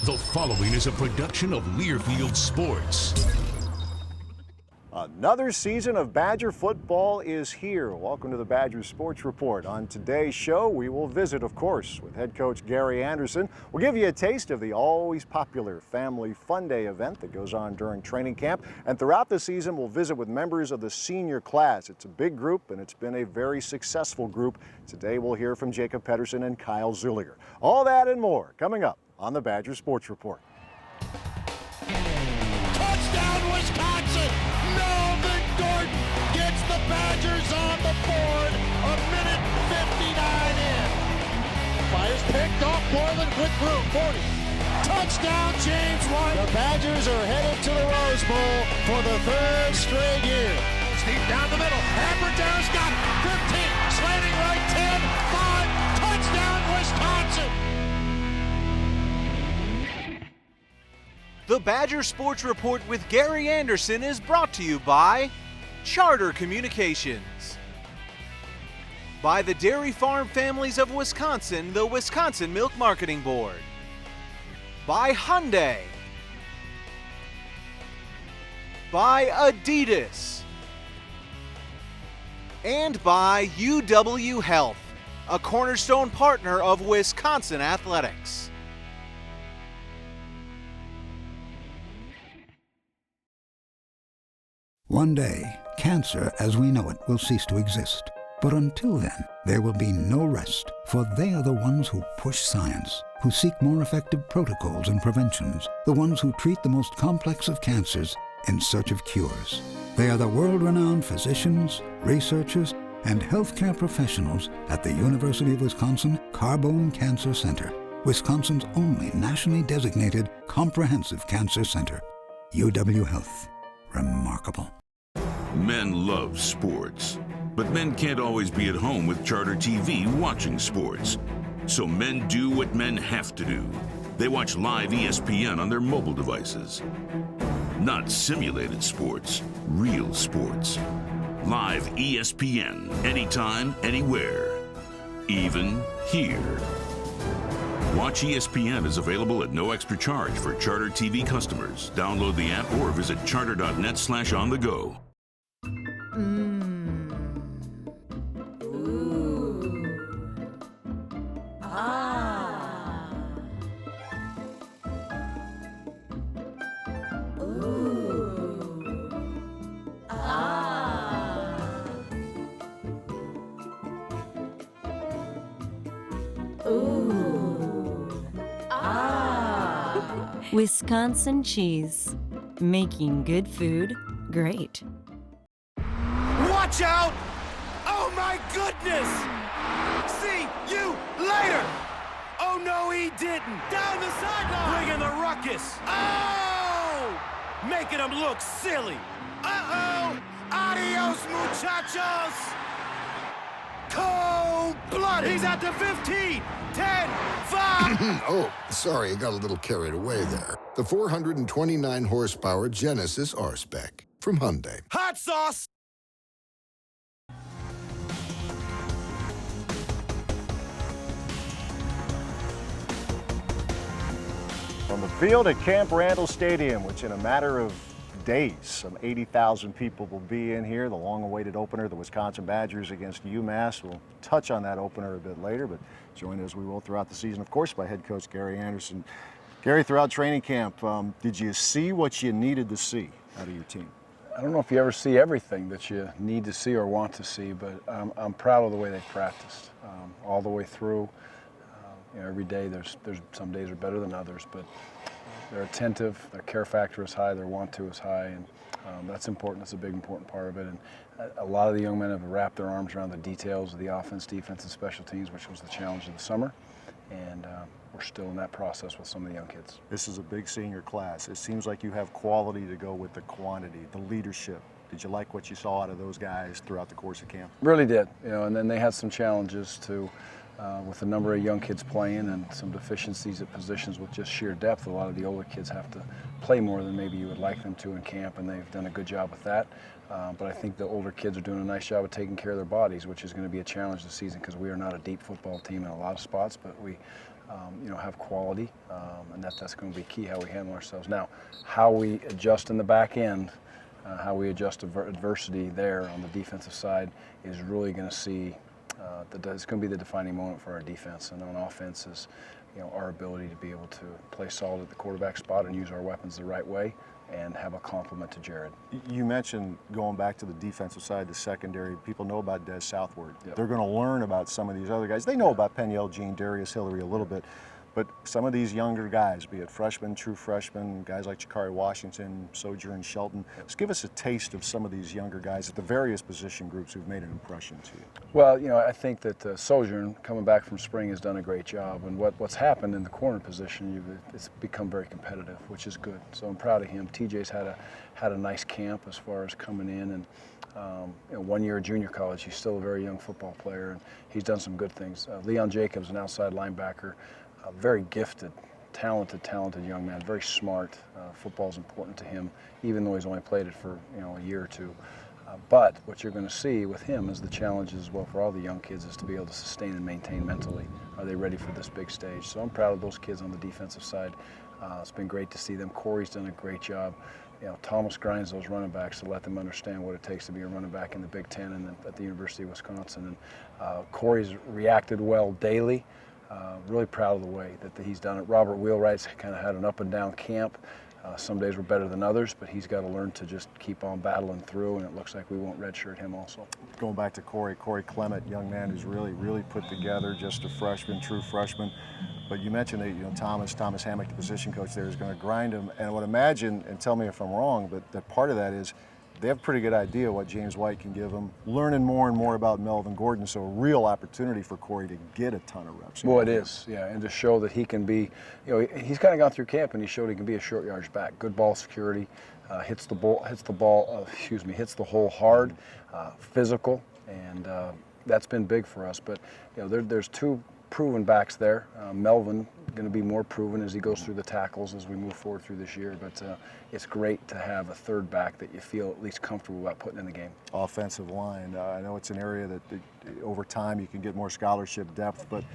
The following is a production of Learfield Sports. Another season of Badger football is here. Welcome to the Badger Sports Report. On today's show, we will visit, of course, with head coach Gary Andersen. We'll give you a taste of the always popular Family Fun Day event that goes on during training camp. And throughout the season, we'll visit with members of the senior class. It's a big group, and it's been a very successful group. Today, we'll hear from Pedersen and Kyle Zuleger. All that and more coming up on the Badger Sports Report. Touchdown, Wisconsin! Melvin Gordon gets the Badgers on the board. A minute 59 in. Fires picked off Borland with room. 40. Touchdown, James White. The Badgers are headed to the Rose Bowl for the third straight year. Steve down the middle. Aberdown's got it. 15. Slanting right. 10. 5. Touchdown, Wisconsin. The Badger Sports Report with Gary Andersen is brought to you by Charter Communications, by the Dairy Farm Families of Wisconsin, the Wisconsin Milk Marketing Board, by Hyundai, by Adidas, and by UW Health, a cornerstone partner of Wisconsin Athletics. One day, cancer as we know it will cease to exist. But until then, there will be no rest, for they are the ones who push science, who seek more effective protocols and preventions, the ones who treat the most complex of cancers in search of cures. They are the world-renowned physicians, researchers, and healthcare professionals at the University of Wisconsin Carbone Cancer Center, Wisconsin's only nationally designated comprehensive cancer center. UW Health. Remarkable. Men love sports, but men can't always be at home with Charter TV watching sports. So men do what men have to do. They watch live ESPN on their mobile devices. Not simulated sports, real sports. Live ESPN, anytime, anywhere. Even here. Watch ESPN is available at no extra charge for Charter TV customers. Download the app or visit charter.net/on-the-go. Wisconsin cheese, making good food great. Watch out! Oh my goodness! See you later! Oh no, he didn't! Down the sideline! Bringing the ruckus! Oh! Making him look silly! Uh-oh! Adios, muchachos! Cold-blooded! He's at the 15! 10, 5! Oh, sorry, I got a little carried away there. The 429 horsepower Genesis R-Spec from Hyundai. Hot sauce! From the field at Camp Randall Stadium, which in a matter of days, some 80,000 people will be in here. The long-awaited opener, the Wisconsin Badgers against UMass. We'll touch on that opener a bit later, but joined as we will throughout the season, of course, by head coach Gary Andersen. Gary, throughout training camp, did you see what you needed to see out of your team? I don't know if you ever see everything that you need to see or want to see, but I'm proud of the way they've practiced all the way through. Every day, there's some days are better than others, but they're attentive, their care factor is high, their want-to is high, and that's important. That's a big, important part of it. And a lot of the young men have wrapped their arms around the details of the offense, defense, and special teams, which was the challenge of the summer. And we're still in that process with some of the young kids. This is a big senior class. It seems like you have quality to go with the quantity, the leadership. Did you like what you saw out of those guys throughout the course of camp? Really did. And then they had some challenges too. With a number of young kids playing and some deficiencies at positions with just sheer depth. A lot of the older kids have to play more than maybe you would like them to in camp, and they've done a good job with that. But I think the older kids are doing a nice job of taking care of their bodies, which is going to be a challenge this season because we are not a deep football team in a lot of spots, but we have quality, and that's going to be key, how we handle ourselves. Now, how we adjust in the back end, how we adjust adversity there on the defensive side is really going to see, it's going to be the defining moment for our defense. And on offense is, our ability to be able to play solid at the quarterback spot and use our weapons the right way and have a complement to Jared. You mentioned going back to the defensive side, the secondary. People know about Des Southward. Yep. They're going to learn about some of these other guys. They know about Peniel, Jean, Darius Hillary a little bit, but some of these younger guys, be it freshmen, true freshmen, guys like Jakari Washington, Sojourn Shelton, just give us a taste of some of these younger guys at the various position groups who've made an impression to you. Well, I think that Sojourn, coming back from spring, has done a great job. And what's happened in the corner position, it's become very competitive, which is good. So I'm proud of him. TJ's had a nice camp as far as coming in, and 1 year at junior college. He's still a very young football player, and he's done some good things. Leon Jacobs, an outside linebacker, very gifted, talented young man, very smart. Football is important to him, even though he's only played it for a year or two. But what you're going to see with him is the challenge as well for all the young kids is to be able to sustain and maintain mentally. Are they ready for this big stage? So I'm proud of those kids on the defensive side. It's been great to see them. Corey's done a great job. Thomas grinds those running backs to let them understand what it takes to be a running back in the Big Ten and at the University of Wisconsin. And Corey's reacted well daily. Really proud of the way that he's done it. Robert Wheelwright's kind of had an up and down camp. Some days were better than others, but he's got to learn to just keep on battling through, and it looks like we won't redshirt him also. Going back to Corey Clement, young man who's really put together, just a freshman, true freshman. But you mentioned that Thomas Hammock, the position coach there, is going to grind him. And I would imagine, and tell me if I'm wrong, but that part of that is they have a pretty good idea what James White can give them, learning more and more about Melvin Gordon, so a real opportunity for Corey to get a ton of reps. Well, it is, yeah, and to show that he can be, he's kind of gone through camp and he showed he can be a short yardage back, good ball security, hits the hole hard, physical, and that's been big for us. But there's two proven backs there. Melvin going to be more proven as he goes through the tackles as we move forward through this year, but it's great to have a third back that you feel at least comfortable about putting in the game. Offensive line, I know it's an area that over time you can get more scholarship depth, but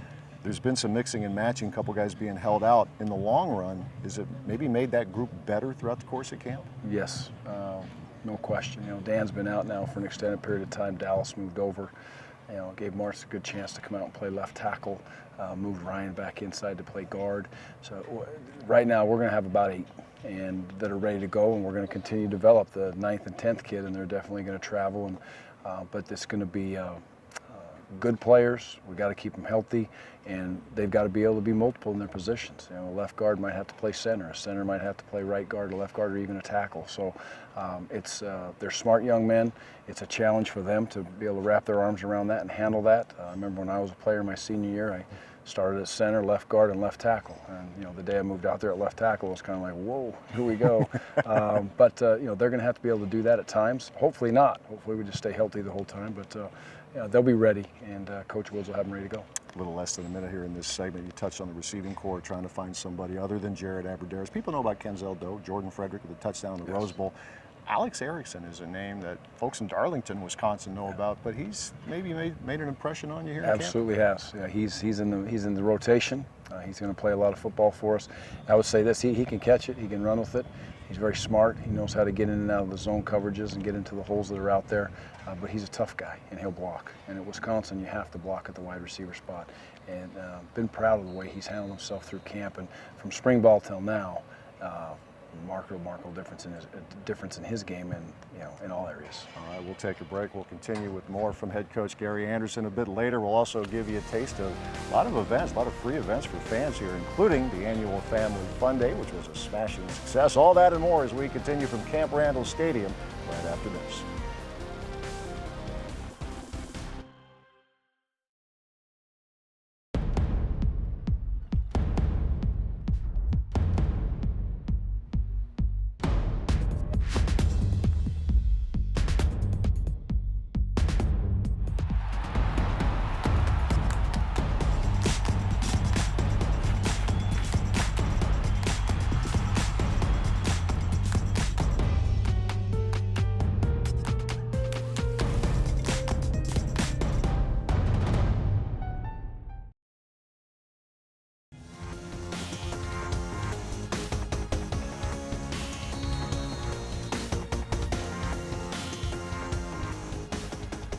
there's been some mixing and matching, a couple guys being held out. In the long run, is it maybe made that group better throughout the course of camp? Yes, no question. Dan's been out now for an extended period of time. Dallas moved over. Gave Martz a good chance to come out and play left tackle, moved Ryan back inside to play guard. So right now we're going to have about 8 and that are ready to go, and we're going to continue to develop the 9th and 10th kid, and they're definitely going to travel. But it's going to be good players. We got to keep them healthy, and they've got to be able to be multiple in their positions. A left guard might have to play center, a center might have to play right guard, a left guard, or even a tackle. So they're smart young men. It's a challenge for them to be able to wrap their arms around that and handle that. I remember when I was a player my senior year, I started at center, left guard, and left tackle. And the day I moved out there at left tackle, it was kind of like, whoa, here we go. But they're going to have to be able to do that at times. Hopefully not. Hopefully we just stay healthy the whole time. But they'll be ready, and Coach Woods will have them ready to go. A little less than a minute here in this segment. You touched on the receiving corps, trying to find somebody other than Jared Aberderis. People know about Kenzel Doe, Jordan Frederick with a touchdown in the Rose Bowl. Alex Erickson is a name that folks in Darlington, Wisconsin know about, but he's maybe made an impression on you here. Absolutely has. Yeah, he's in the rotation. He's going to play a lot of football for us. I would say this: he can catch it, he can run with it. He's very smart. He knows how to get in and out of the zone coverages and get into the holes that are out there. But he's a tough guy, and he'll block. And at Wisconsin, you have to block at the wide receiver spot. And been proud of the way he's handled himself through camp, and from spring ball till now. Remarkable difference in his game and in all areas. All right, we'll take a break. We'll continue with more from head coach Gary Andersen a bit later. We'll also give you a taste of a lot of events, a lot of free events for fans here, including the annual Family Fun Day, which was a smashing success. All that and more as we continue from Camp Randall Stadium right after this.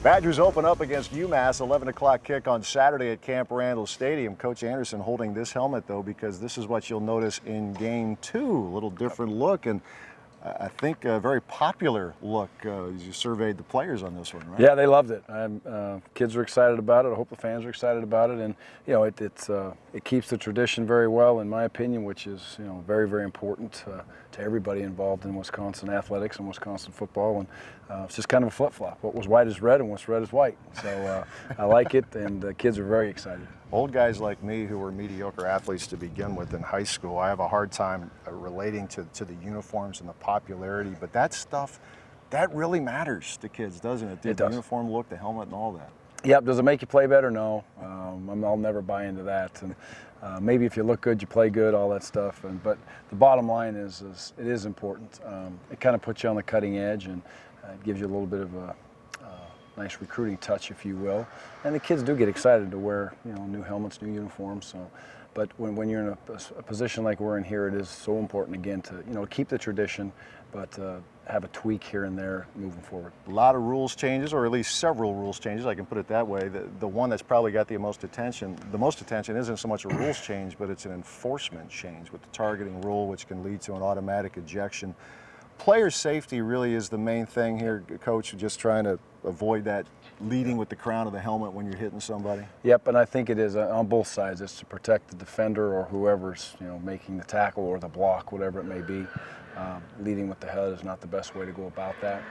Badgers open up against UMass, 11 o'clock kick on Saturday at Camp Randall Stadium. Coach Andersen holding this helmet, though, because this is what you'll notice in Game 2. A little different look, and I think a very popular look as you surveyed the players on this one, right? Yeah, they loved it. Kids are excited about it. I hope the fans are excited about it, and it keeps the tradition very well, in my opinion, which is very, very important to everybody involved in Wisconsin athletics and Wisconsin football. And it's just kind of a flip-flop. What was white is red, and what's red is white. So I like it, and the kids are very excited. Old guys like me who were mediocre athletes to begin with in high school, I have a hard time relating to the uniforms and the popularity, but that stuff, that really matters to kids, doesn't it? It does. The uniform look, the helmet, and all that. Yep. Does it make you play better? No. I'll never buy into that. And maybe if you look good, you play good, all that stuff. But the bottom line is it is important. It kind of puts you on the cutting edge, and it gives you a little bit of a nice recruiting touch, if you will. And the kids do get excited to wear, new helmets, new uniforms. So, but when you're in a position like we're in here, it is so important again to keep the tradition, but have a tweak here and there moving forward. A lot of rules changes, or at least several rules changes, I can put it that way. The one that's probably got the most attention isn't so much a rules change, but it's an enforcement change with the targeting rule, which can lead to an automatic ejection. Player safety really is the main thing here, Coach, just trying to avoid that leading with the crown of the helmet when you're hitting somebody. Yep, and I think it is on both sides. It's to protect the defender or whoever's making the tackle or the block, whatever it may be. Leading with the head is not the best way to go about that.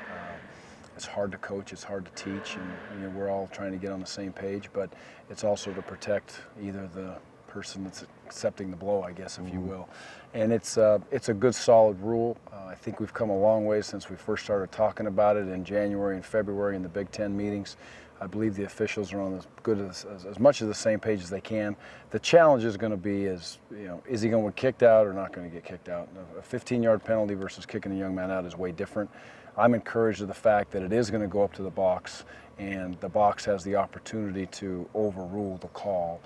It's hard to coach, it's hard to teach, and we're all trying to get on the same page, but it's also to protect either the person that's accepting the blow, I guess, if you will. And it's a good, solid rule. I think we've come a long way since we first started talking about it in January and February in the Big Ten meetings. I believe the officials are on as much of the same page as they can. The challenge is going to be is he going to get kicked out or not going to get kicked out? A 15-yard penalty versus kicking a young man out is way different. I'm encouraged of the fact that it is going to go up to the box, and the box has the opportunity to overrule the call.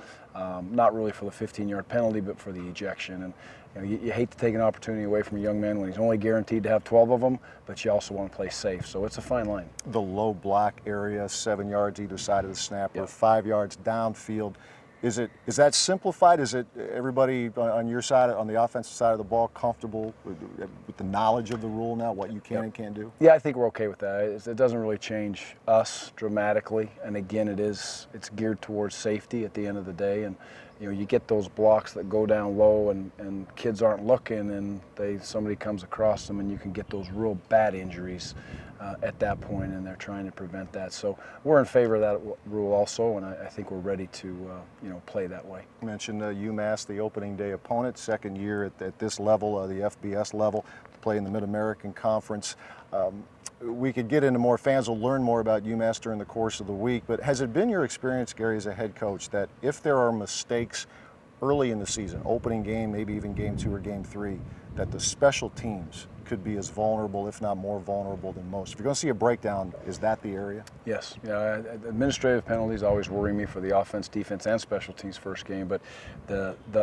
Not really for the 15-yard penalty, but for the ejection. And you hate to take an opportunity away from a young man when he's only guaranteed to have 12 of them, but you also want to play safe. So it's a fine line. The low block area, 7 yards either side of the snapper, Yep. 5 yards downfield. Is that simplified? Is it everybody on your side, on the offensive side of the ball, comfortable with the knowledge of the rule now, what you can and can't do? Yeah, I think we're okay with that. It doesn't really change us dramatically. And again, it's geared towards safety at the end of the day. And you get those blocks that go down low, and kids aren't looking, and somebody comes across them, and you can get those real bad injuries at that point, and they're trying to prevent that. So we're in favor of that rule also, and I think we're ready to play that way. You mentioned UMass, the opening day opponent, second year at this level, the FBS level, to play in the Mid-American Conference. We could get into more, fans will learn more about UMass during the course of the week, but has it been your experience, Gary, as a head coach, that if there are mistakes early in the season, opening game, maybe even game 2 or game 3, that the special teams could be as vulnerable, if not more vulnerable than most? If you're going to see a breakdown, is that the area? Yes. Administrative penalties always worry me for the offense, defense, and special teams first game, but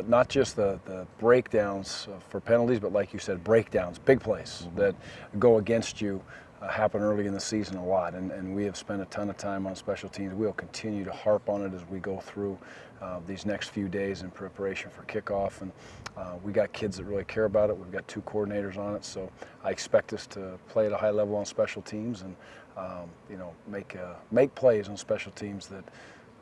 not just the breakdowns for penalties, but like you said, breakdowns, big plays that go against you happen early in the season a lot, and we have spent a ton of time on special teams. We'll continue to harp on it as we go through these next few days in preparation for kickoff, and we got kids that really care about it. We've got 2 coordinators on it, so I expect us to play at a high level on special teams and make plays on special teams that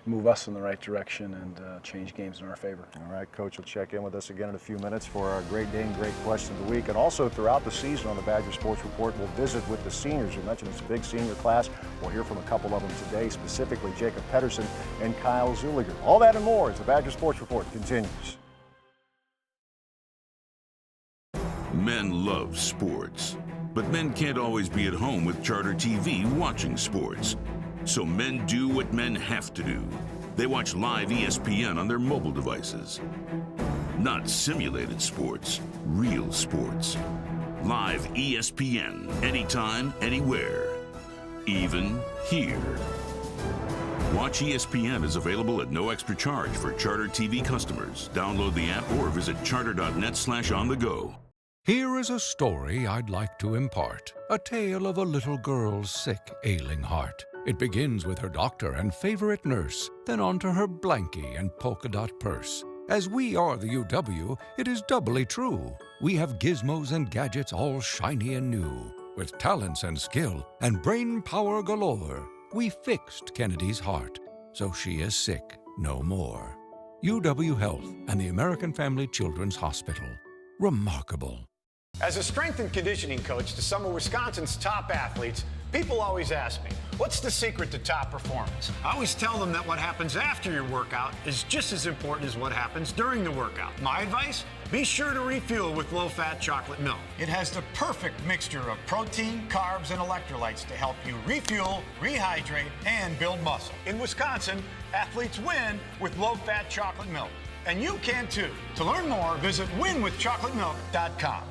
move us in the right direction and change games in our favor. All right, Coach will check in with us again in a few minutes for our Great Day and Great Question of the Week. And also throughout the season on the Badger Sports Report, we'll visit with the seniors. We mentioned it's a big senior class. We'll hear from a couple of them today, specifically Jacob Pedersen and Kyle Zuleger. All that and more as the Badger Sports Report continues. Men love sports, but men can't always be at home with Charter TV watching sports. So men do what men have to do. They watch live ESPN on their mobile devices. Not simulated sports, real sports. Live ESPN, anytime, anywhere. Even here. Watch ESPN is available at no extra charge for Charter TV customers. Download the app or visit charter.net/on-the-go. Here is a story I'd like to impart, a tale of a little girl's sick, ailing heart. It begins with her doctor and favorite nurse, then on to her blankie and polka dot purse. As we are the UW, it is doubly true. We have gizmos and gadgets all shiny and new. With talents and skill and brain power galore, we fixed Kennedy's heart, so she is sick no more. UW Health and the American Family Children's Hospital. Remarkable. As a strength and conditioning coach to some of Wisconsin's top athletes, people always ask me, what's the secret to top performance? I always tell them that what happens after your workout is just as important as what happens during the workout. My advice? Be sure to refuel with low-fat chocolate milk. It has the perfect mixture of protein, carbs, and electrolytes to help you refuel, rehydrate, and build muscle. In Wisconsin, athletes win with low-fat chocolate milk. And you can too. To learn more, visit winwithchocolatemilk.com.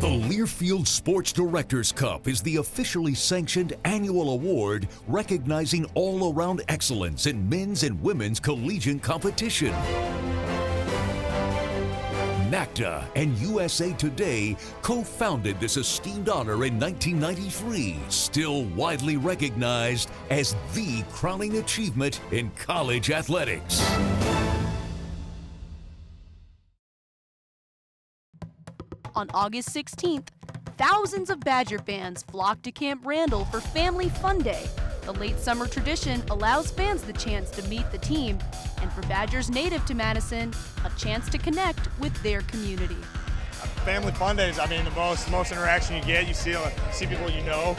The Learfield Sports Directors Cup is the officially sanctioned annual award recognizing all-around excellence in men's and women's collegiate competition. NACDA and USA Today co-founded this esteemed honor in 1993, still widely recognized as the crowning achievement in college athletics. On August 16th, thousands of Badger fans flocked to Camp Randall for Family Fun Day. The late summer tradition allows fans the chance to meet the team, and for Badgers native to Madison, a chance to connect with their community. Family Fun Days, I mean, the most interaction you get, you see people you know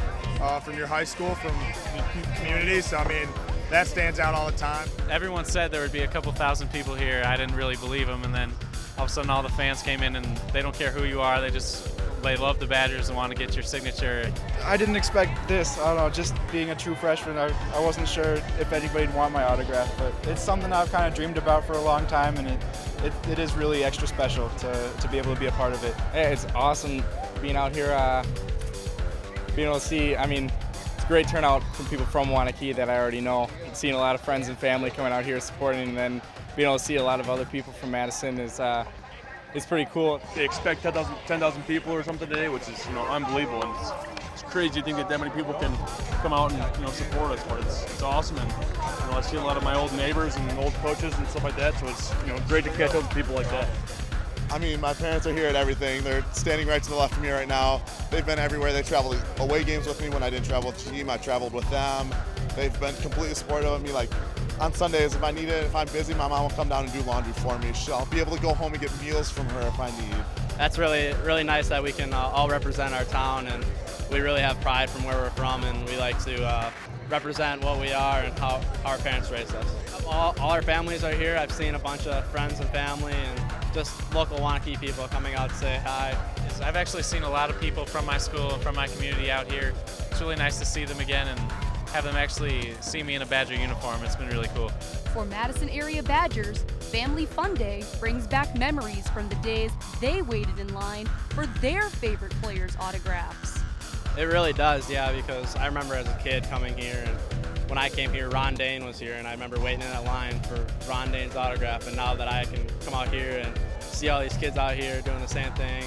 from your high school, from the community, so I mean, that stands out all the time. Everyone said there would be a couple thousand people here. I didn't really believe them, and then all of a sudden all the fans came in, and they don't care who you are, they love the Badgers and want to get your signature. I didn't expect this. I don't know, just being a true freshman, I wasn't sure if anybody'd want my autograph, but it's something I've kind of dreamed about for a long time, and it is really extra special to be able to be a part of it. Hey, it's awesome being out here, being able to see, I mean, it's a great turnout from people from Wanakee that I already know. Seeing a lot of friends and family coming out here supporting, and then being able to see a lot of other people from Madison is pretty cool. They expect 10,000 people or something today, which is unbelievable, and it's crazy to think that many people can come out and support us. But it's awesome, and I see a lot of my old neighbors and old coaches and stuff like that. So it's great to catch up with people like that. I mean, my parents are here at everything. They're standing right to the left of me right now. They've been everywhere. They traveled away games with me when I didn't travel with the team. I traveled with them. They've been completely supportive of me. Like on Sundays, if I need it, if I'm busy, my mom will come down and do laundry for me. I'll be able to go home and get meals from her if I need. That's really nice that we can all represent our town, and we really have pride from where we're from, and we like to represent what we are and how our parents raised us. All our families are here. I've seen a bunch of friends and family and just local Wanakee people coming out to say hi. I've actually seen a lot of people from my school and from my community out here. It's really nice to see them again and have them actually see me in a Badger uniform. It's been really cool. For Madison area Badgers, Family Fun Day brings back memories from the days they waited in line for their favorite players' autographs. It really does, yeah, because I remember as a kid coming here, and when I came here, Ron Dane was here, and I remember waiting in that line for Ron Dane's autograph, and now that I can come out here and see all these kids out here doing the same thing,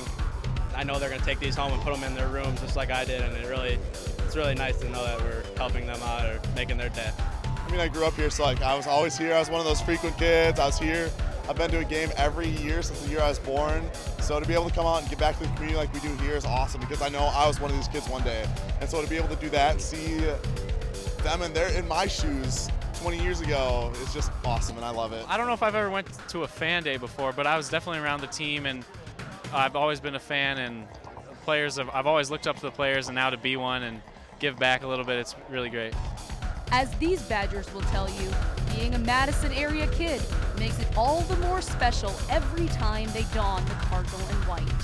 I know they're going to take these home and put them in their rooms just like I did, and it's really nice to know that we're helping them out or making their day. I mean, I grew up here, so I was always here. I was one of those frequent kids. I was here. I've been to a game every year since the year I was born. So to be able to come out and get back to the community like we do here is awesome, because I know I was one of these kids one day. And so to be able to do that and see them and they're in my shoes 20 years ago is just awesome, and I love it. I don't know if I've ever went to a fan day before, but I was definitely around the team, and I've always been a fan, and I've always looked up to the players, and now to be one and give back a little bit, it's really great. As these Badgers will tell you, being a Madison area kid makes it all the more special every time they don the cardinal and white.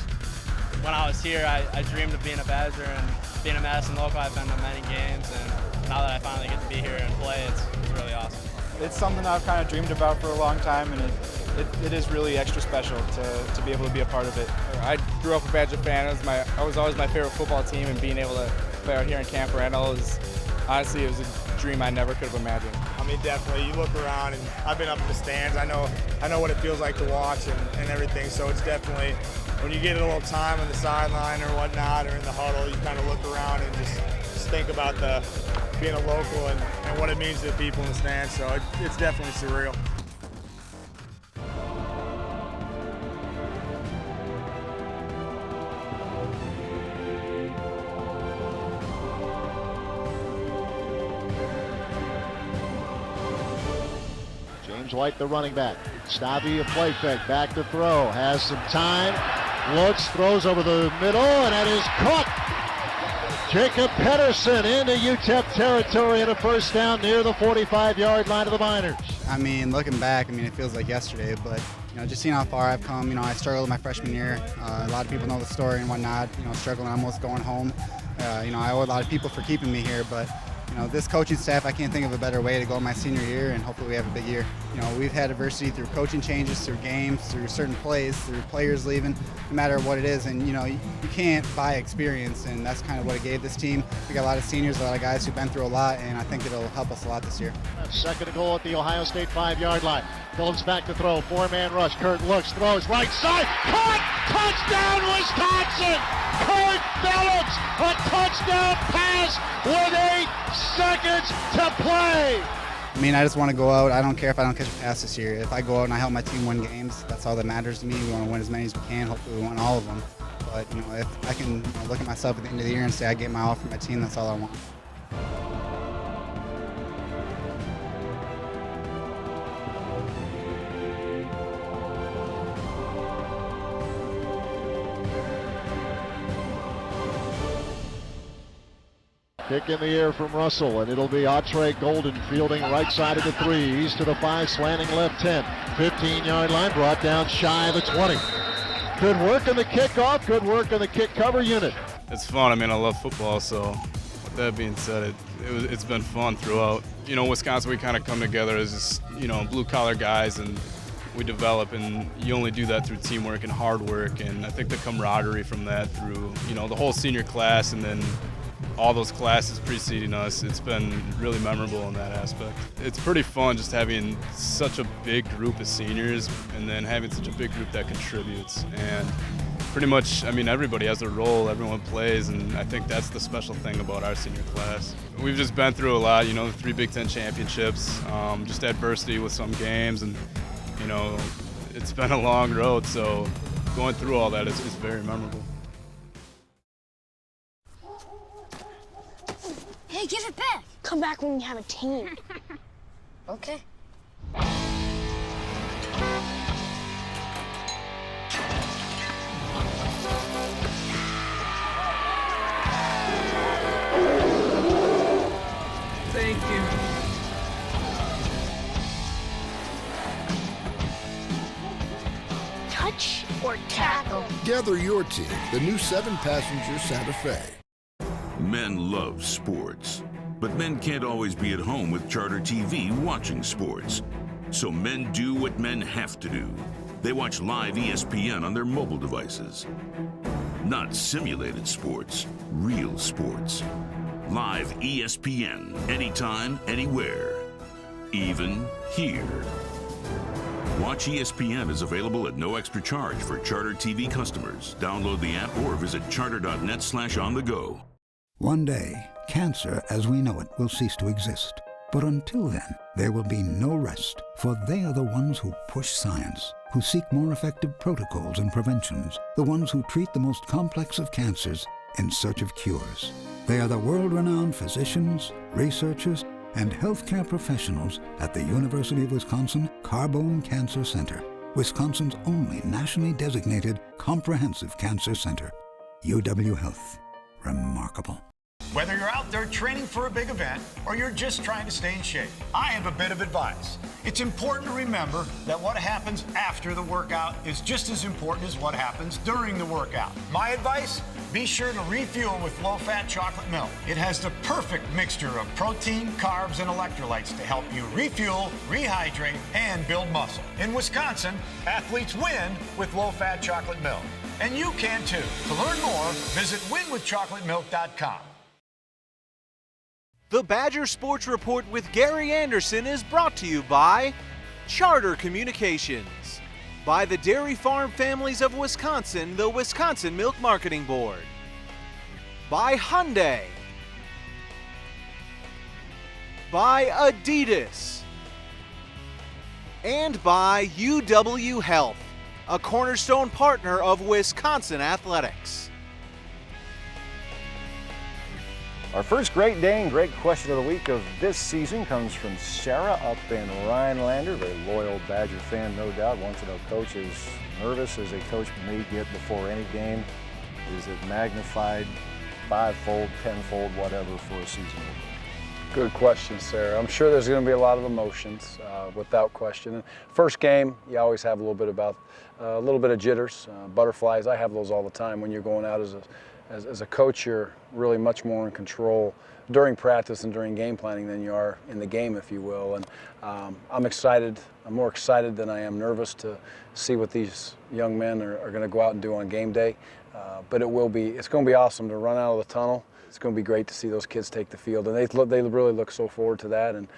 When I was here, I dreamed of being a Badger, and being a Madison local, I've been to many games, and now that I finally get to be here and play, it's really awesome. It's something I've kind of dreamed about for a long time, and it is really extra special to be able to be a part of it. I grew up a Badger fan. It was always my favorite football team, and being able to play out here in Camp Randall is honestly, it was a dream I never could have imagined. I mean, definitely. You look around, and I've been up in the stands. I know what it feels like to watch and everything. So it's definitely, when you get a little time on the sideline or whatnot, or in the huddle, you kind of look around and just think about being a local and what it means to the people in the stands. So it's definitely surreal. White, the running back. Stabby, a play fake, back to throw, has some time, looks, throws over the middle, and that is caught. Jacob Pedersen into UTEP territory and a first down near the 45-yard line of the Miners. I mean, looking back, it feels like yesterday, but just seeing how far I've come. I struggled my freshman year. A lot of people know the story and whatnot. Struggling, almost going home. I owe a lot of people for keeping me here, but this coaching staff, I can't think of a better way to go my senior year, and hopefully we have a big year. We've had adversity through coaching changes, through games, through certain plays, through players leaving, no matter what it is. And, you can't buy experience, and that's kind of what it gave this team. We got a lot of seniors, a lot of guys who've been through a lot, and I think it'll help us a lot this year. Second and goal at the Ohio State 5-yard line. Phillips back to throw, four-man rush. Kurt looks, throws, right side, caught, touchdown Wisconsin! Kurt Phillips, a touchdown pass with 8 seconds to play! I just want to go out. I don't care if I don't catch a pass this year. If I go out and I help my team win games, that's all that matters to me. We want to win as many as we can. Hopefully we win all of them. But, if I can look at myself at the end of the year and say I gave my all for my team, that's all I want. Kick in the air from Russell, and it'll be Autry Golden fielding right side of the 3. He's to the 5, slanting left 10. 15-yard line, brought down shy of the 20. Good work on the kickoff, good work on the kick cover unit. It's fun. I love football, so with that being said, it's been fun throughout. Wisconsin, we kind of come together as just, blue-collar guys, and we develop, and you only do that through teamwork and hard work, and I think the camaraderie from that through, the whole senior class, and then all those classes preceding us, it's been really memorable in that aspect. It's pretty fun just having such a big group of seniors and then having such a big group that contributes. And pretty much, everybody has a role, everyone plays, and I think that's the special thing about our senior class. We've just been through a lot, the 3 Big Ten championships, just adversity with some games, and, it's been a long road, so going through all that is very memorable. Hey, give it back. Come back when you have a team. Okay. Thank you. Touch or tackle. Gather your team, the new 7-passenger Santa Fe. Men love sports, but men can't always be at home with Charter TV watching sports. So men do what men have to do. They watch live ESPN on their mobile devices. Not simulated sports, real sports. Live ESPN, anytime, anywhere. Even here. Watch ESPN is available at no extra charge for Charter TV customers. Download the app or visit charter.net/on-the-go. One day, cancer as we know it will cease to exist. But until then, there will be no rest, for they are the ones who push science, who seek more effective protocols and preventions, the ones who treat the most complex of cancers in search of cures. They are the world-renowned physicians, researchers, and healthcare professionals at the University of Wisconsin Carbone Cancer Center, Wisconsin's only nationally designated comprehensive cancer center. UW Health. Remarkable. Whether you're out there training for a big event or you're just trying to stay in shape, I have a bit of advice. It's important to remember that what happens after the workout is just as important as what happens during the workout. My advice? Be sure to refuel with low-fat chocolate milk. It has the perfect mixture of protein, carbs, and electrolytes to help you refuel, rehydrate, and build muscle. In Wisconsin, athletes win with low-fat chocolate milk. And you can too. To learn more, visit winwithchocolatemilk.com. The Badger Sports Report with Gary Andersen is brought to you by Charter Communications, by the Dairy Farm Families of Wisconsin, the Wisconsin Milk Marketing Board, by Hyundai, by Adidas, and by UW Health, a cornerstone partner of Wisconsin Athletics. Our first Great Dane Great Question of the Week of this season comes from Sarah up in Rhinelander, very loyal Badger fan, no doubt. Wants to know, Coach, is nervous as a coach may get before any game? Is it magnified 5-fold, 10-fold, whatever for a season opener? Good question, Sarah. I'm sure there's going to be a lot of emotions, without question. First game, you always have a little bit of jitters, butterflies. I have those all the time when you're going out as a coach. You're really much more in control during practice and during game planning than you are in the game, if you will. And I'm excited. I'm more excited than I am nervous to see what these young men are going to go out and do on game day. But it's going to be awesome to run out of the tunnel. It's going to be great to see those kids take the field, and they really look so forward to that, and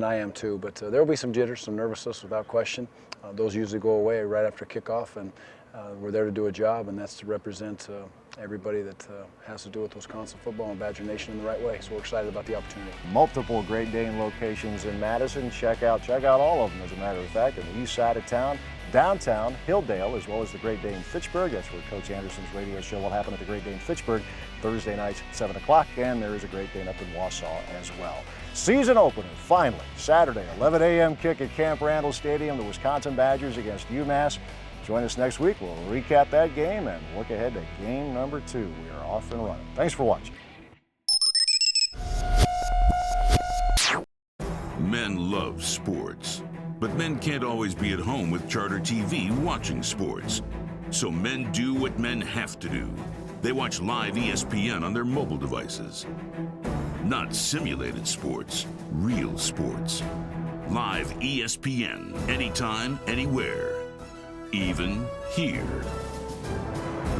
I am too. But there will be some jitters, some nervousness, without question. Those usually go away right after kickoff, and we're there to do a job, and that's to represent everybody that has to do with Wisconsin football and Badger Nation in the right way. So we're excited about the opportunity. Multiple Great Dane locations in Madison. Check out all of them, as a matter of fact, on the east side of town, downtown, Hilldale, as well as the Great Dane Fitchburg. That's where Coach Anderson's radio show will happen at the Great Dane Fitchburg Thursday nights at 7 o'clock, and there is a Great Dane up in Wausau as well. Season opener, finally, Saturday, 11 a.m. kick at Camp Randall Stadium, the Wisconsin Badgers against UMass. Join us next week. We'll recap that game and look ahead to game number 2. We are off and running. Thanks for watching. Men love sports, but men can't always be at home with Charter TV watching sports. So men do what men have to do. They watch live ESPN on their mobile devices. Not simulated sports, real sports. Live ESPN, anytime, anywhere. Even here.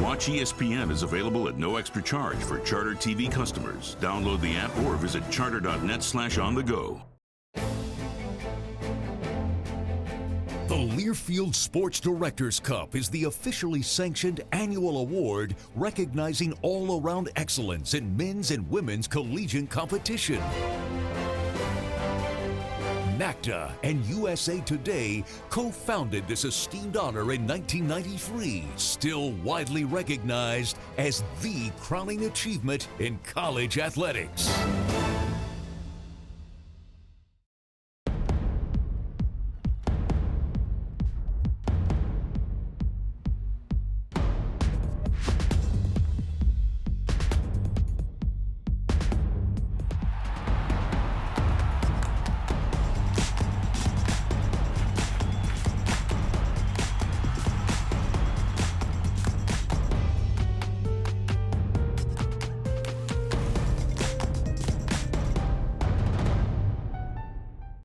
Watch ESPN is available at no extra charge for Charter TV customers. Download the app or visit charter.net/on-the-go. The Learfield Sports Directors Cup is the officially sanctioned annual award recognizing all-around excellence in men's and women's collegiate competition. NACDA and USA Today co-founded this esteemed honor in 1993, still widely recognized as the crowning achievement in college athletics.